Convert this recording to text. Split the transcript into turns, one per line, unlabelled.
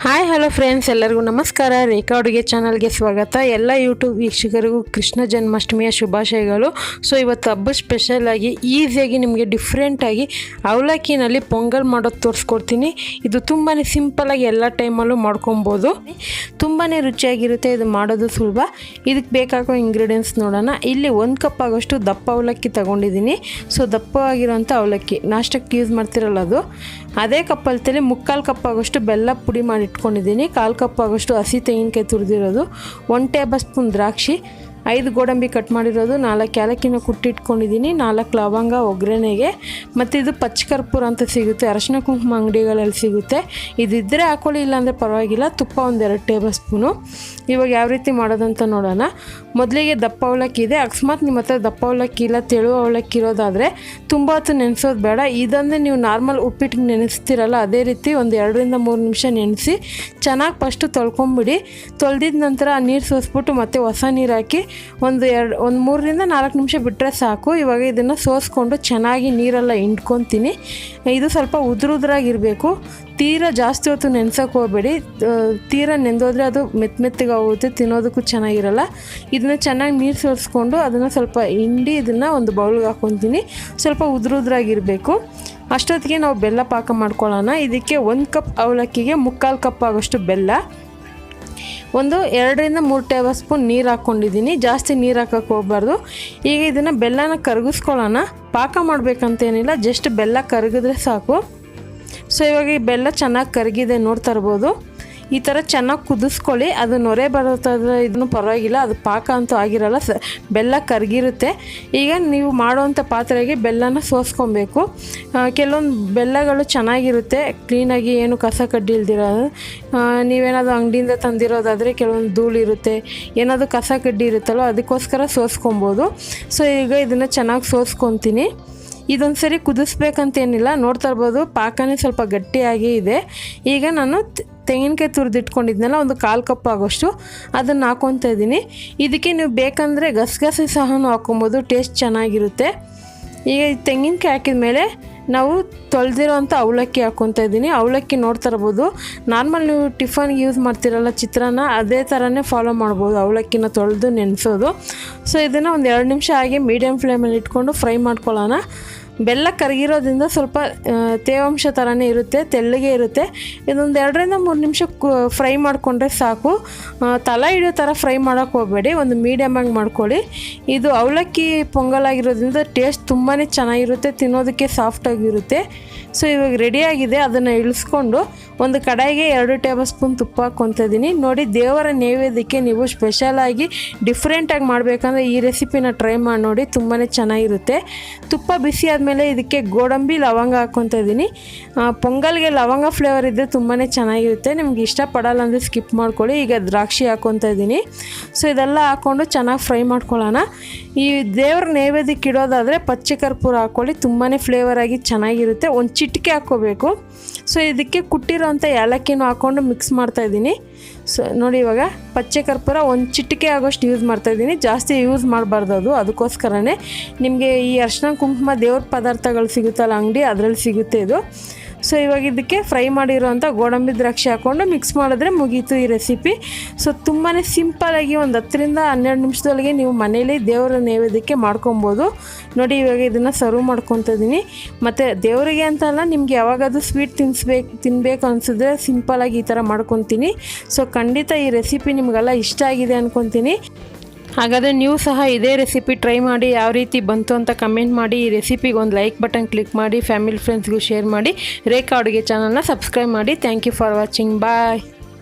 Hi hello friends, ಎಲ್ಲರಿಗೂ ನಮಸ್ಕಾರ. ರೇಖಾ ಅಡುಗೆ ಚಾನಲ್ಗೆ ಸ್ವಾಗತ. ಎಲ್ಲ ಯೂಟ್ಯೂಬ್ ವೀಕ್ಷಕರಿಗೂ ಕೃಷ್ಣ ಜನ್ಮಾಷ್ಟಮಿಯ ಶುಭಾಶಯಗಳು. ಸೊ ಇವತ್ತು ಹಬ್ಬ ಸ್ಪೆಷಲಾಗಿ ಈಸಿಯಾಗಿ ನಿಮಗೆ ಡಿಫ್ರೆಂಟಾಗಿ ಅವಲಕ್ಕಿನಲ್ಲಿ ಪೊಂಗಲ್ ಮಾಡೋದು ತೋರಿಸ್ಕೊಡ್ತೀನಿ. ಇದು ತುಂಬಾ ಸಿಂಪಲಾಗಿ ಎಲ್ಲ ಟೈಮಲ್ಲೂ ಮಾಡ್ಕೊಬೋದು. ತುಂಬಾ ರುಚಿಯಾಗಿರುತ್ತೆ. ಇದು ಮಾಡೋದು ಸುಲಭ. ಇದಕ್ಕೆ ಬೇಕಾಗೋ ಇಂಗ್ರೀಡಿಯೆಂಟ್ಸ್ ನೋಡೋಣ. ಇಲ್ಲಿ 1 ಕಪ್ ಆಗೋಷ್ಟು ದಪ್ಪ ಅವಲಕ್ಕಿ ತೊಗೊಂಡಿದ್ದೀನಿ. ಸೊ ದಪ್ಪವಾಗಿರೋಂಥ ಅವಲಕ್ಕಿ ನಾಷ್ಟಕ್ಕೆ ಯೂಸ್ ಮಾಡ್ತಿರಲ್ಲ ಅದು. ಅದೇ ಕಪ್ಪಲ್ಲಿ 3/4 ಕಪ್ ಆಗೋಷ್ಟು ಬೆಲ್ಲ ಪುಡಿ ಮಾಡಿ ಇಟ್ಕೊಂಡಿದ್ದೀನಿ. 1/4 ಕಪ್ ಆಗೋಷ್ಟು ಹಸಿ ತೆಂಗಿನಕಾಯಿ ತುರಿದಿರೋದು, 1 ಟೇಬಲ್ ಸ್ಪೂನ್ ದ್ರಾಕ್ಷಿ, 5 ಗೋಡಂಬಿ ಕಟ್ ಮಾಡಿರೋದು, 4 ಏಲಕ್ಕಿನ ಕುಟ್ಟಿಟ್ಕೊಂಡಿದ್ದೀನಿ, 4 ಲವಂಗ ಒಗ್ಗರಣೆಗೆ. ಮತ್ತು ಇದು ಪಚ್ಚಕರ್ಪೂರ ಅಂತ ಸಿಗುತ್ತೆ, ಅರಶಿನ ಕುಂಕುಮ ಅಂಗಡಿಗಳಲ್ಲಿ ಸಿಗುತ್ತೆ. ಇದಿದ್ದರೆ ಹಾಕೊಳ್ಳಿ, ಇಲ್ಲಾಂದರೆ ಪರವಾಗಿಲ್ಲ. ತುಪ್ಪ 1-2 ಟೇಬಲ್ ಸ್ಪೂನು. ಇವಾಗ ಯಾವ ರೀತಿ ಮಾಡೋದಂತ ನೋಡೋಣ. ಮೊದಲಿಗೆ ದಪ್ಪ ಅವಲಕ್ಕಿ ಇದೆ. ಅಕಸ್ಮಾತ್ ನಿಮ್ಮ ಹತ್ರ ದಪ್ಪ ಅವಲಕ್ಕಿ ಇಲ್ಲ, ತೆಳು ಅವಲಕ್ಕಿ ಇರೋದಾದರೆ ತುಂಬ ಹೊತ್ತು ನೆನೆಸೋದು ಬೇಡ. ಇದೊಂದು ನೀವು ನಾರ್ಮಲ್ ಉಪ್ಪಿಟ್ಟಿಗೆ ನೆನೆಸ್ತೀರಲ್ಲ, ಅದೇ ರೀತಿ ಒಂದು 2-3 ನಿಮಿಷ ನೆನೆಸಿ ಚೆನ್ನಾಗಿ ಫಸ್ಟು ತೊಳ್ಕೊಂಬಿಡಿ. ತೊಳೆದಿದ ನಂತರ ಆ ನೀರು ಸೋಸ್ಬಿಟ್ಟು ಮತ್ತೆ ಹೊಸ ನೀರು ಹಾಕಿ ಒಂದು 3-4 ನಿಮಿಷ ಬಿಟ್ಟರೆ ಸಾಕು. ಇವಾಗ ಇದನ್ನು ಸೋಸ್ಕೊಂಡು ಚೆನ್ನಾಗಿ ನೀರೆಲ್ಲ ಹಿಂಡ್ಕೊತೀನಿ. ಇದು ಸ್ವಲ್ಪ ಉದುರಾಗಿರಬೇಕು. ತೀರಾ ಜಾಸ್ತಿ ಹೊತ್ತು ನೆನೆಸೋಕೆ ಹೋಗಬೇಡಿ. ತೀರಾ ನೆಂದೋದ್ರೆ ಅದು ಮೆತ್ತಗೆ ಆಗುತ್ತೆ, ತಿನ್ನೋದಕ್ಕೂ ಚೆನ್ನಾಗಿರಲ್ಲ. ಇದನ್ನು ಚೆನ್ನಾಗಿ ನೀರು ಸೋರಿಸ್ಕೊಂಡು ಅದನ್ನು ಸ್ವಲ್ಪ ಹಿಂಡಿ ಇದನ್ನು ಒಂದು ಬೌಲ್ಗೆ ಹಾಕ್ಕೊತೀನಿ. ಸ್ವಲ್ಪ ಉದುರಾಗಿರಬೇಕು. ಅಷ್ಟೊತ್ತಿಗೆ ನಾವು ಬೆಲ್ಲ ಪಾಕ ಮಾಡ್ಕೊಳ್ಳೋಣ. ಇದಕ್ಕೆ 1 ಕಪ್ ಅವಲಕ್ಕಿಗೆ 3/4 ಕಪ್ ಆಗೋಷ್ಟು ಬೆಲ್ಲ, 2-3 ಟೇಬಲ್ ಸ್ಪೂನ್ ನೀರು ಹಾಕ್ಕೊಂಡಿದ್ದೀನಿ. ಜಾಸ್ತಿ ನೀರು ಹಾಕೋಕ್ಕೆ ಹೋಗಬಾರ್ದು. ಈಗ ಇದನ್ನು ಬೆಲ್ಲನ ಕರಗಿಸ್ಕೊಳ್ಳೋಣ. ಪಾಕ ಮಾಡಬೇಕಂತೇನಿಲ್ಲ, ಜಸ್ಟ್ ಬೆಲ್ಲ ಕರಗಿದ್ರೆ ಸಾಕು. ಸೊ ಇವಾಗ ಈ ಬೆಲ್ಲ ಚೆನ್ನಾಗಿ ಕರಗಿದೆ, ನೋಡ್ತಾ ಇರ್ಬೋದು. ಈ ಥರ ಚೆನ್ನಾಗಿ ಕುದಿಸ್ಕೊಳ್ಳಿ. ಅದು ನೊರೆ ಬರೋತಾದ್ರೆ ಇದನ್ನು ಪರವಾಗಿಲ್ಲ, ಅದು ಪಾಕ ಅಂತೂ ಆಗಿರಲ್ಲ, ಬೆಲ್ಲ ಕರಗಿರುತ್ತೆ. ಈಗ ನೀವು ಮಾಡೋವಂಥ ಪಾತ್ರೆಗೆ ಬೆಲ್ಲನ ಸೋಸ್ಕೊಬೇಕು. ಕೆಲವೊಂದು ಬೆಲ್ಲಗಳು ಚೆನ್ನಾಗಿರುತ್ತೆ, ಕ್ಲೀನಾಗಿ ಏನು ಕಸ ಕಡ್ಡಿ ಇಲ್ದಿರೋದು. ನೀವೇನಾದರೂ ಅಂಗಡಿಯಿಂದ ತಂದಿರೋದಾದರೆ ಕೆಲವೊಂದು ಧೂಳಿರುತ್ತೆ, ಏನಾದರೂ ಕಸ ಕಡ್ಡಿ ಇರುತ್ತಲ್ಲೋ ಅದಕ್ಕೋಸ್ಕರ ಸೋಸ್ಕೊಬೋದು. ಸೊ ಈಗ ಇದನ್ನು ಚೆನ್ನಾಗಿ ಸೋಸ್ಕೊತೀನಿ. ಇದೊಂದು ಸರಿ ಕುದಿಸ್ಬೇಕಂತೇನಿಲ್ಲ, ನೋಡ್ತಾ ಇರ್ಬೋದು ಪಾಕನೇ ಸ್ವಲ್ಪ ಗಟ್ಟಿಯಾಗಿ ಇದೆ. ಈಗ ನಾನು ತೆಂಗಿನಕಾಯಿ ತುರಿದಿಟ್ಕೊಂಡಿದ್ನಲ್ಲ, ಒಂದು 1/4 ಕಪ್ ಆಗೋಷ್ಟು ಅದನ್ನು ಹಾಕ್ಕೊತಾ ಇದ್ದೀನಿ. ಇದಕ್ಕೆ ನೀವು ಬೇಕಂದರೆ ಗಸಗಸೆ ಸಹ ಹಾಕ್ಕೊಬೋದು, ಟೇಸ್ಟ್ ಚೆನ್ನಾಗಿರುತ್ತೆ. ಈಗ ತೆಂಗಿನಕಾಯಿ ಹಾಕಿದ ಮೇಲೆ ನಾವು ತೊಳೆದಿರೋಂಥ ಅವಲಕ್ಕಿ ಹಾಕ್ಕೊತಾ ಇದ್ದೀನಿ. ಅವಲಕ್ಕಿ ನೋಡ್ತಾ ಇರ್ಬೋದು, ನಾರ್ಮಲ್ ನೀವು ಟಿಫನ್ಗೆ ಯೂಸ್ ಮಾಡ್ತಿರಲ್ಲ ಚಿತ್ರಾನ್ನ, ಅದೇ ಥರನೇ ಫಾಲೋ ಮಾಡ್ಬೋದು. ಅವಲಕ್ಕಿನ ತೊಳೆದು ನೆನೆಸೋದು. ಸೊ ಇದನ್ನು ಒಂದು 2 ನಿಮಿಷ ಹಾಗೆ ಮೀಡಿಯಮ್ ಫ್ಲೇಮಲ್ಲಿ ಇಟ್ಕೊಂಡು ಫ್ರೈ ಮಾಡ್ಕೊಳ್ಳೋಣ. ಬೆಲ್ಲ ಕರಗಿರೋದ್ರಿಂದ ಸ್ವಲ್ಪ ತೇವಾಂಶ ಥರನೇ ಇರುತ್ತೆ, ತೆಳ್ಳಗೆ ಇರುತ್ತೆ. ಇದೊಂದು 2-3 ನಿಮಿಷ ಫ್ರೈ ಮಾಡಿಕೊಂಡ್ರೆ ಸಾಕು. ತಲೆ ಹಿಡಿಯೋ ಥರ ಫ್ರೈ ಮಾಡೋಕ್ಕೆ ಹೋಗಬೇಡಿ, ಒಂದು ಮೀಡಿಯಮಾಗಿ ಮಾಡ್ಕೊಳ್ಳಿ. ಇದು ಅವಲಕ್ಕಿ ಪೊಂಗಲ್ ಆಗಿರೋದ್ರಿಂದ ಟೇಸ್ಟ್ ತುಂಬಾ ಚೆನ್ನಾಗಿರುತ್ತೆ, ತಿನ್ನೋದಕ್ಕೆ ಸಾಫ್ಟಾಗಿರುತ್ತೆ. ಸೊ ಇವಾಗ ರೆಡಿಯಾಗಿದೆ. ಅದನ್ನು ಇಳಿಸ್ಕೊಂಡು ಒಂದು ಕಡಾಯಿಗೆ 2 ಟೇಬಲ್ ಸ್ಪೂನ್ ತುಪ್ಪ ಹಾಕ್ಕೊತಾ ಇದ್ದೀನಿ. ನೋಡಿ, ದೇವರ ನೈವೇದ್ಯಕ್ಕೆ ನೀವು ಸ್ಪೆಷಲಾಗಿ ಡಿಫ್ರೆಂಟಾಗಿ ಮಾಡಬೇಕಂದ್ರೆ ಈ ರೆಸಿಪಿನ ಟ್ರೈ ಮಾಡಿ ನೋಡಿ, ತುಂಬಾ ಚೆನ್ನಾಗಿರುತ್ತೆ. ತುಪ್ಪ ಬಿಸಿ ಆದಮೇಲೆ ಇದಕ್ಕೆ ಗೋಡಂಬಿ ಲವಂಗ ಹಾಕ್ಕೊತಾ ಇದ್ದೀನಿ. ಪೊಂಗಲ್ಗೆ ಲವಂಗ ಫ್ಲೇವರ್ ಇದ್ದರೆ ತುಂಬಾ ಚೆನ್ನಾಗಿರುತ್ತೆ. ನಿಮ್ಗೆ ಇಷ್ಟಪಡಲ್ಲ ಅಂದರೆ ಸ್ಕಿಪ್ ಮಾಡ್ಕೊಳ್ಳಿ. ಈಗ ದ್ರಾಕ್ಷಿ ಹಾಕ್ಕೊತಾ ಇದ್ದೀನಿ. ಸೊ ಇದೆಲ್ಲ ಹಾಕ್ಕೊಂಡು ಚೆನ್ನಾಗಿ ಫ್ರೈ ಮಾಡ್ಕೊಳ್ಳೋಣ. ಈ ದೇವ್ರ ನೈವೇದ್ಯಕ್ಕೆ ಇಡೋದಾದರೆ ಪಚ್ಚಕರ್ಪೂರ ಹಾಕ್ಕೊಳ್ಳಿ, ತುಂಬಾ ಫ್ಲೇವರಾಗಿ ಚೆನ್ನಾಗಿರುತ್ತೆ. ಒಂದು ಚಿಟಿಕೆ ಹಾಕ್ಕೋಬೇಕು. ಸೊ ಇದಕ್ಕೆ ಕುಟ್ಟಿರೋಂಥ ಏಲಕ್ಕಿನೂ ಹಾಕ್ಕೊಂಡು ಮಿಕ್ಸ್ ಮಾಡ್ತಾಯಿದ್ದೀನಿ. ಸೊ ನೋಡಿ, ಇವಾಗ ಪಚ್ಚಕರ್ಪೂರ 1 ಚಿಟಿಕೆ ಆಗೋಷ್ಟು ಯೂಸ್ ಮಾಡ್ತಾಯಿದ್ದೀನಿ, ಜಾಸ್ತಿ ಯೂಸ್ ಮಾಡಬಾರ್ದು ಅದು. ಅದಕ್ಕೋಸ್ಕರನೇ ನಿಮಗೆ ಈ ಅರಿಶಿನ ಕುಂಕುಮ ದೇವ್ರ ಪದಾರ್ಥಗಳು ಸಿಗುತ್ತಲ್ಲ ಅಂಗಡಿ, ಅದರಲ್ಲಿ ಸಿಗುತ್ತೆ ಇದು. ಸೊ ಇವಾಗ ಇದಕ್ಕೆ ಫ್ರೈ ಮಾಡಿರೋಂಥ ಗೋಡಂಬಿ ದ್ರಾಕ್ಷಿ ಹಾಕ್ಕೊಂಡು ಮಿಕ್ಸ್ ಮಾಡಿದ್ರೆ ಮುಗೀತು ಈ ರೆಸಿಪಿ. ಸೊ ತುಂಬಾ ಸಿಂಪಲಾಗಿ ಒಂದು 10-12 ನಿಮಿಷದೊಳಗೆ ನೀವು ಮನೇಲಿ ದೇವರ ನೈವೇದ್ಯಕ್ಕೆ ಮಾಡ್ಕೊಬೋದು. ನೋಡಿ, ಇವಾಗ ಇದನ್ನು ಸರ್ವ್ ಮಾಡ್ಕೊತಾ ಇದ್ದೀನಿ. ಮತ್ತು ದೇವರಿಗೆ ಅಂತಲ್ಲ, ನಿಮ್ಗೆ ಯಾವಾಗಾದ್ರೂ ಸ್ವೀಟ್ ತಿನ್ನಬೇಕು ಅನಿಸಿದ್ರೆ ಸಿಂಪಲಾಗಿ ಈ ಥರ ಮಾಡ್ಕೊತೀನಿ. ಸೊ ಖಂಡಿತ ಈ ರೆಸಿಪಿ ನಿಮಗೆಲ್ಲ ಇಷ್ಟ ಆಗಿದೆ ಅಂದ್ಕೊತೀನಿ. ಹಾಗಾದರೆ ನೀವು ಸಹ ಇದೇ ರೆಸಿಪಿ ಟ್ರೈ ಮಾಡಿ ಯಾವ ರೀತಿ ಬಂತು ಅಂತ ಕಮೆಂಟ್ ಮಾಡಿ. ಈ ರೆಸಿಪಿಗೆ ಒಂದು ಲೈಕ್ ಬಟನ್ ಕ್ಲಿಕ್ ಮಾಡಿ, ಫ್ಯಾಮಿಲಿ ಫ್ರೆಂಡ್ಸ್ಗೂ ಶೇರ್ ಮಾಡಿ. ರೇಖಾ ಅಡುಗೆ ಚಾನಲ್ನ ಸಬ್ಸ್ಕ್ರೈಬ್ ಮಾಡಿ. Thank you for watching. Bye.